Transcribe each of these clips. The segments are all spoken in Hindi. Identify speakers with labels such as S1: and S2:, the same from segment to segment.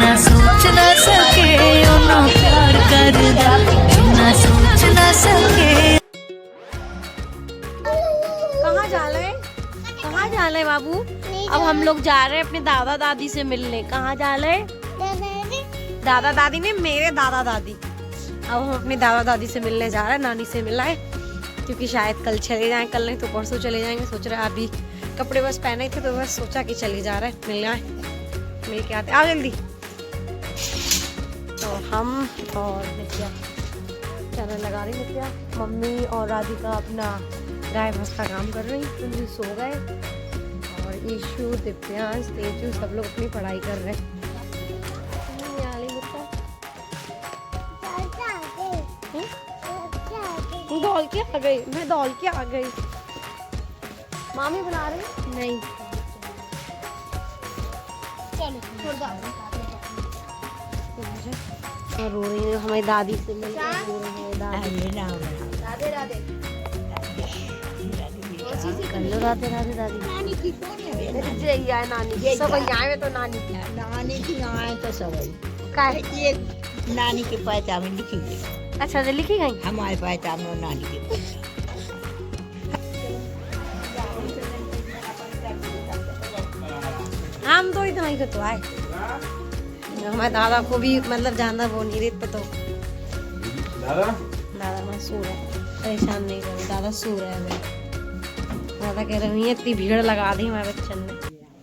S1: जिन्ना सोच ना सके उन्ना प्यार करदा, जिन्ना सोच ना सके।
S2: कहाँ जा रहे हैं, कहाँ जा रहे हैं बाबू? अब हम लोग जा रहे हैं अपने दादा दादी से मिलने। कहाँ जा रहे हैं? दादा दादी ने मेरे दादा दादी। अब हम अपने दादा दादी से मिलने जा रहे हैं, नानी से मिला है, क्योंकि शायद कल चले जाएं, कल नहीं तो परसों चले जाएंगे। सोच रहे हैं अभी कपड़े बस पहने थे तो बस सोचा कि चले जा रहे हैं, मिल आए, मिल के आते। आ जल्दी। तो हम और नित्या चैनल लगा रही, नित्या मम्मी और राधिका अपना गाय भैंस का काम कर रही, तुम सो गए, और ईशु दिव्यांश तेजू सब लोग अपनी पढ़ाई कर रहे हैं। दौड़ के आ गई, मैं दौड़ के आ गई। मामी बना रही नहीं, चलो और रो रही है हमारी दादी से मिल के, रो रही है दादी। राधे राधे कर लो, राधे राधे दादी। नानी की कौन है? यही है नानी, सब यहाँ में तो नानी की,
S3: नानी की आए तो सब
S2: का
S3: ये नानी के पहचान में लिखी गई।
S2: अच्छा जो लिखी गई
S3: हमारे पहचान में नानी के पहचान।
S2: हम तो इतना ही तो आए, हमारे दादा को भी मतलब जानना वो नहीं रहता, तो दादा मैं सो रहा है, परेशान नहीं करो, दादा सो रहा है। दादा कह रहे हैं इतनी भीड़ लगा दी हमारे बच्चन ने।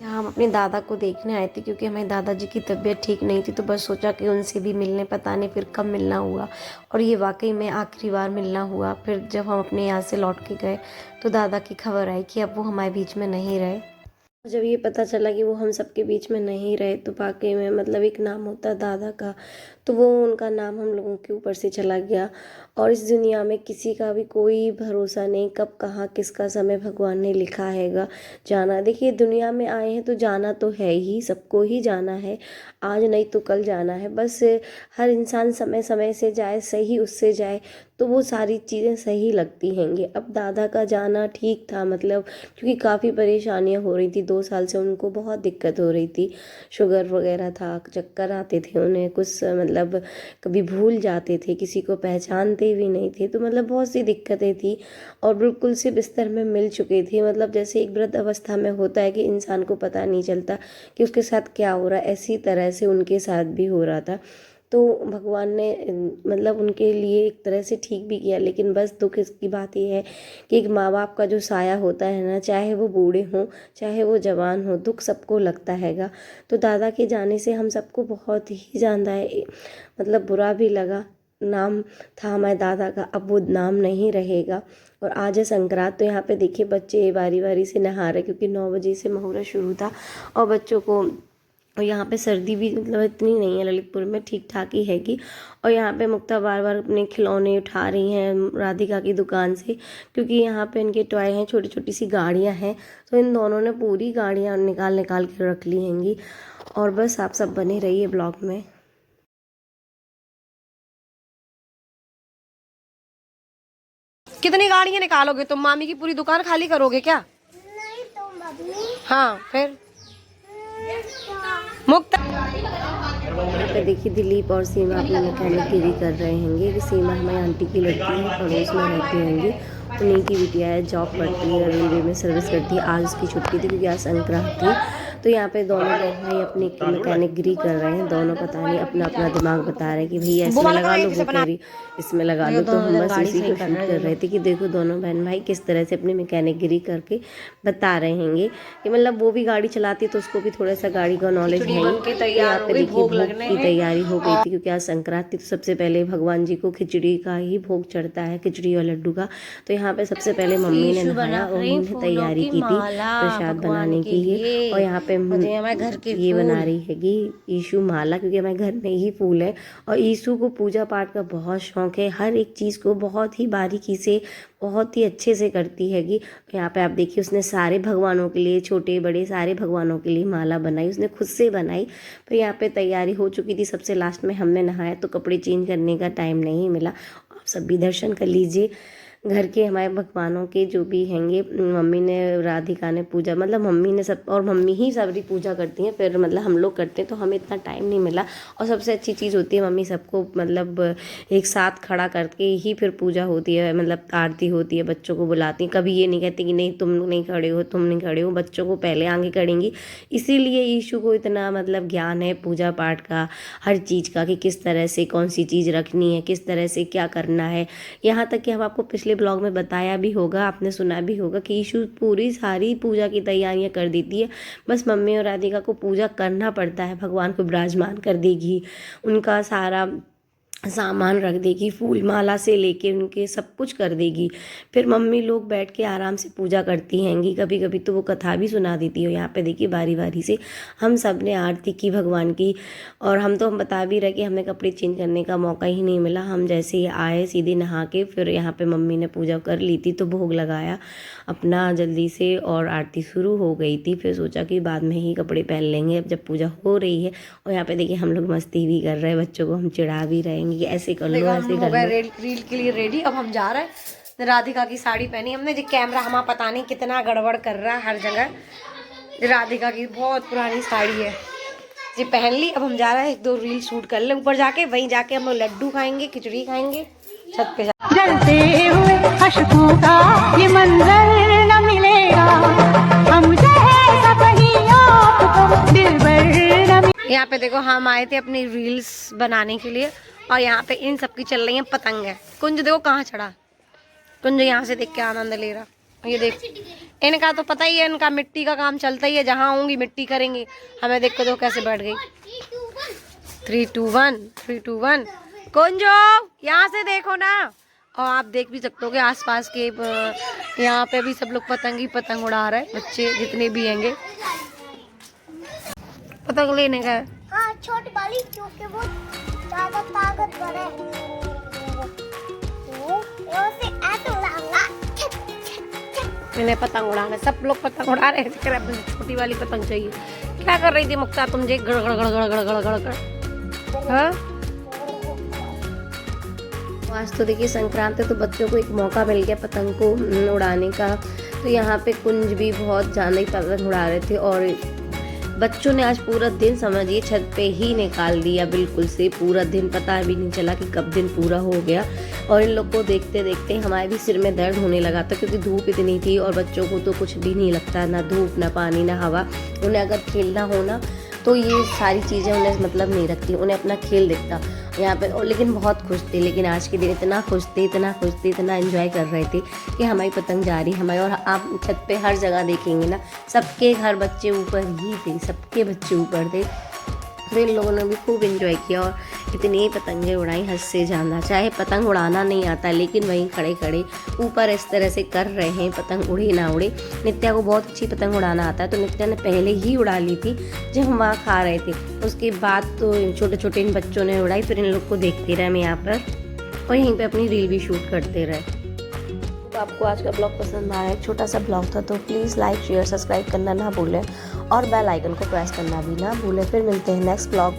S2: यहाँ हम अपने दादा को देखने आए थे, क्योंकि हमारे दादाजी की तबीयत ठीक नहीं थी, तो बस सोचा कि उनसे भी मिलने, पता नहीं फिर कब मिलना हुआ, और ये वाकई में आखिरी बार मिलना हुआ। फिर जब हम अपने यहाँ से लौट के गए तो दादा की खबर आई कि अब वो हमारे बीच में नहीं रहे। जब ये पता चला कि वो हम सबके बीच में नहीं रहे, तो वाकई में मतलब एक नाम होता है दादा का, तो वो उनका नाम हम लोगों के ऊपर से चला गया। और इस दुनिया में किसी का भी कोई भरोसा नहीं, कब कहाँ किसका समय भगवान ने लिखा हैगा जाना। देखिए दुनिया में आए हैं तो जाना तो है ही, सबको ही जाना है, आज नहीं तो कल जाना है। बस हर इंसान समय समय से जाए, सही उससे जाए, तो वो सारी चीज़ें सही लगती हैंगी। अब दादा का जाना ठीक था, मतलब क्योंकि काफ़ी परेशानियां हो रही थी, 2 साल से उनको बहुत दिक्कत हो रही थी, शुगर वगैरह था, चक्कर आते थे उन्हें, कुछ मतलब कभी भूल जाते थे, किसी को पहचानते भी नहीं थे, तो मतलब बहुत सी दिक्कतें थी, और बिल्कुल से बिस्तर में मिल चुके थे। मतलब जैसे एक वृद्ध अवस्था में होता है कि इंसान को पता नहीं चलता कि उसके साथ क्या हो रहा है, ऐसी तरह से उनके साथ भी हो रहा था। तो भगवान ने मतलब उनके लिए एक तरह से ठीक भी किया, लेकिन बस दुख इसकी बात ये है कि एक माँ बाप का जो साया होता है ना, चाहे वो बूढ़े हों चाहे वो जवान हो, दुख सबको लगता हैगा। तो दादा के जाने से हम सबको बहुत ही ज़्यादा मतलब बुरा भी लगा। नाम था हमारे दादा का, अब वो नाम नहीं रहेगा। और आज है संक्रांत, तो यहाँ पे देखिए बच्चे बारी बारी से नहा रहे, क्योंकि 9 बजे से मुहूर्त शुरू था, और बच्चों को, और यहाँ पे सर्दी भी मतलब इतनी नहीं है, ललितपुर में ठीक ठाक ही हैगी। और यहाँ पे मुक्ता बार बार अपने खिलौने उठा रही हैं राधिका की दुकान से, क्योंकि यहाँ पे इनके टॉय हैं, छोटी छोटी सी गाड़ियाँ हैं, तो इन दोनों ने पूरी गाड़ियाँ निकाल निकाल के रख ली हैंगी। और बस आप सब बने रहिए ब्लॉग में। कितनी गाड़ियाँ निकालोगे तुम? मामी की पूरी दुकान खाली करोगे क्या?
S4: नहीं तो मम्मी।
S2: हाँ फिर मुक्त। यहाँ पे देखिए दिलीप और सीमा अपनी मैकेनिकगिरी कर रहे हैंगे, कि सीमा हमारी आंटी की लड़की है, पड़ोस में रहती हैंगी, उन्हीं की बिटिया है, जॉब करती है, रेलवे में सर्विस करती है। आज उसकी छुट्टी थी क्योंकि आज संक्रांत थी। तो यहाँ पे दोनों बहन भाई अपनी मैकेनिकगिरी कर रहे हैं, दोनों पता नहीं अपना अपना दिमाग बता रहे हैं कि भैया इसमें लगा लो, वो कह रही इसमें लगा लो। तो हम बस इसी को शूट कर रहे थे कि देखो दोनों बहन भाई किस तरह से अपनी मैकेनिकगिरी करके बता रहे हैंगे, कि मतलब वो भी गाड़ी चलाती तो उसको भी थोड़ा सा गाड़ी का नॉलेज है। यहाँ पे देखिए भोग की तैयारी हो गई थी, क्योंकि आज संक्रांत थी, तो सबसे पहले भगवान जी को खिचड़ी का ही भोग चढ़ता है, खिचड़ी और लड्डू का। तो यहाँ पे सबसे पहले मम्मी ने नहाया और उन्होंने तैयारी की थी प्रसाद बनाने की ही। और यहाँ पे हमारे घर के ये बना रही हैगी ईशु माला, क्योंकि हमारे घर में ही फूल है, और ईशु को पूजा पाठ का बहुत शौक है, हर एक चीज़ को बहुत ही बारीकी से बहुत ही अच्छे से करती हैगी। यहाँ पे आप देखिए उसने सारे भगवानों के लिए, छोटे बड़े सारे भगवानों के लिए माला बनाई, उसने खुद से बनाई। फिर यहाँ पे तैयारी हो चुकी थी, सबसे लास्ट में हमने नहाया, तो कपड़े चेंज करने का टाइम नहीं मिला। आप सब भी दर्शन कर लीजिए। घर के हमारे भगवानों के जो भी हैंगे, मम्मी ने राधिका ने पूजा, मतलब मम्मी ने सब, और मम्मी ही सबरी पूजा करती हैं, फिर मतलब हम लोग करते हैं, तो हमें इतना टाइम नहीं मिला। और सबसे अच्छी चीज़ होती है मम्मी सबको मतलब एक साथ खड़ा करके ही फिर पूजा होती है, मतलब आरती होती है, बच्चों को बुलाती हैं। कभी ये नहीं कहती कि नहीं तुम नहीं खड़े हो, तुम नहीं खड़े हो, बच्चों को पहले आगे करेंगी। इसीलिए यीशु को इतना मतलब ज्ञान है पूजा पाठ का, हर चीज़ का, कि किस तरह से कौन सी चीज़ रखनी है, किस तरह से क्या करना है। यहाँ तक कि हम आपको पिछले ब्लॉग में बताया भी होगा, आपने सुना भी होगा कि यीशु पूरी सारी पूजा की तैयारियां कर देती है। बस मम्मी और राधिका को पूजा करना पड़ता है, भगवान को विराजमान कर देगी, उनका सारा सामान रख देगी, फूल माला से लेके उनके सब कुछ कर देगी। फिर मम्मी लोग बैठ के आराम से पूजा करती हैंगी, कभी कभी तो वो कथा भी सुना देती हो। यहाँ पे देखिए बारी बारी से हम सब ने आरती की भगवान की, और हम बता भी रहे कि हमें कपड़े चेंज करने का मौका ही नहीं मिला। हम जैसे ही आए सीधे नहा के फिर यहाँ पे मम्मी ने पूजा कर ली थी, तो भोग लगाया अपना जल्दी से और आरती शुरू हो गई थी। फिर सोचा कि बाद में ही कपड़े पहन लेंगे अब जब पूजा हो रही है। और यहाँ पे देखिए हम लोग मस्ती भी कर रहे हैं, बच्चों को हम चिढ़ा भी रहेंगे कि ऐसे कर लो, ऐसे कर लो। रील के लिए रेडी, अब हम जा रहे हैं। राधिका की साड़ी पहनी हमने, जो कैमरा हमारा पता नहीं कितना गड़बड़ कर रहा है हर जगह। राधिका की बहुत पुरानी साड़ी है, जी पहन ली। अब हम जा रहे हैं, 1-2 रील शूट कर ले ऊपर जाके, वहीं जाके हम लोग लड्डू खाएंगे, खिचड़ी खाएंगे छत पे।
S1: जलते हुए अशकों का ये मंजर न मिलेगा, हम जैसा कहीं आपको दिलबर न मिलेगा।
S2: यहाँ पे देखो हम आए थे अपनी रील्स बनाने के लिए, और यहाँ पे इन सब की चल रही है पतंग है। कुंज देखो कहाँ चढ़ा, कुंज यहाँ से देख के आनंद ले रहा। ये देख, इनका तो पता ही है, इनका मिट्टी का काम चलता ही है, जहाँ आऊंगी मिट्टी करेंगे। हमें देख के दो कैसे बैठ गई। 3 2 1 कुंजो यहाँ से देखो ना। और आप देख भी सकते हो कि आसपास के यहाँ पे भी सब लोग पतंग उड़ा रहे हैं, बच्चे जितने भी हैंगे। पतंग लेने का है।
S4: हाँ छोटी वाली, क्योंकि वो ज्यादा ताकतवर है। ऐसे उड़ाऊंगा।
S2: मैंने पतंग उड़ाना, सब लोग पतंग उड़ा रहे थे, छोटी वाली पतंग चाहिए। क्या कर रही थी मुक्ता तुम जे गड़ गड़ गड़ गड़ गड़ गड़ गड़ गड़। हाँ आज तो देखिए संक्रांत है, तो बच्चों को एक मौका मिल गया पतंग को उड़ाने का। तो यहाँ पे कुंज भी बहुत ज़्यादा ही पतंग उड़ा रहे थे, और बच्चों ने आज पूरा दिन समझिए छत पे ही निकाल दिया, बिल्कुल से पूरा दिन, पता भी नहीं चला कि कब दिन पूरा हो गया। और इन लोग को देखते देखते हमारे भी सिर में दर्द होने लगा था, क्योंकि धूप इतनी थी और बच्चों को तो कुछ भी नहीं लगता, ना धूप ना पानी ना हवा। उन्हें अगर खेलना हो ना तो ये सारी चीज़ें उन्हें मतलब नहीं रखती, उन्हें अपना खेल दिखता यहाँ पे। और लेकिन बहुत खुश थे, लेकिन आज के दिन इतना खुश थे, इतना एंजॉय कर रहे थे कि हमारी पतंग जा रही हमारी। और आप छत पे हर जगह देखेंगे ना, सबके घर बच्चे ऊपर ही थे, सबके बच्चे ऊपर थे। तो इन लोगों ने भी खूब एंजॉय किया और इतनी पतंगें उड़ाई हद से ज़्यादा। चाहे पतंग उड़ाना नहीं आता, लेकिन वहीं खड़े खड़े ऊपर इस तरह से कर रहे हैं, पतंग उड़े ना उड़े। नित्या को बहुत अच्छी पतंग उड़ाना आता है, तो नित्या ने पहले ही उड़ा ली थी जब हम वहाँ खा रहे थे। उसके बाद तो छोटे छोटे इन बच्चों ने उड़ाई, फिर इन लोग को देखते रहे मैं यहाँ पर, और यहीं पर अपनी रील भी शूट करते रहे। तो आपको आज का ब्लॉग पसंद आया, एक छोटा सा ब्लॉग था, तो प्लीज़ लाइक शेयर सब्सक्राइब करना ना भूलें, और बेल आइकन को प्रेस करना भी ना भूलें। फिर मिलते हैं नेक्स्ट ब्लॉग।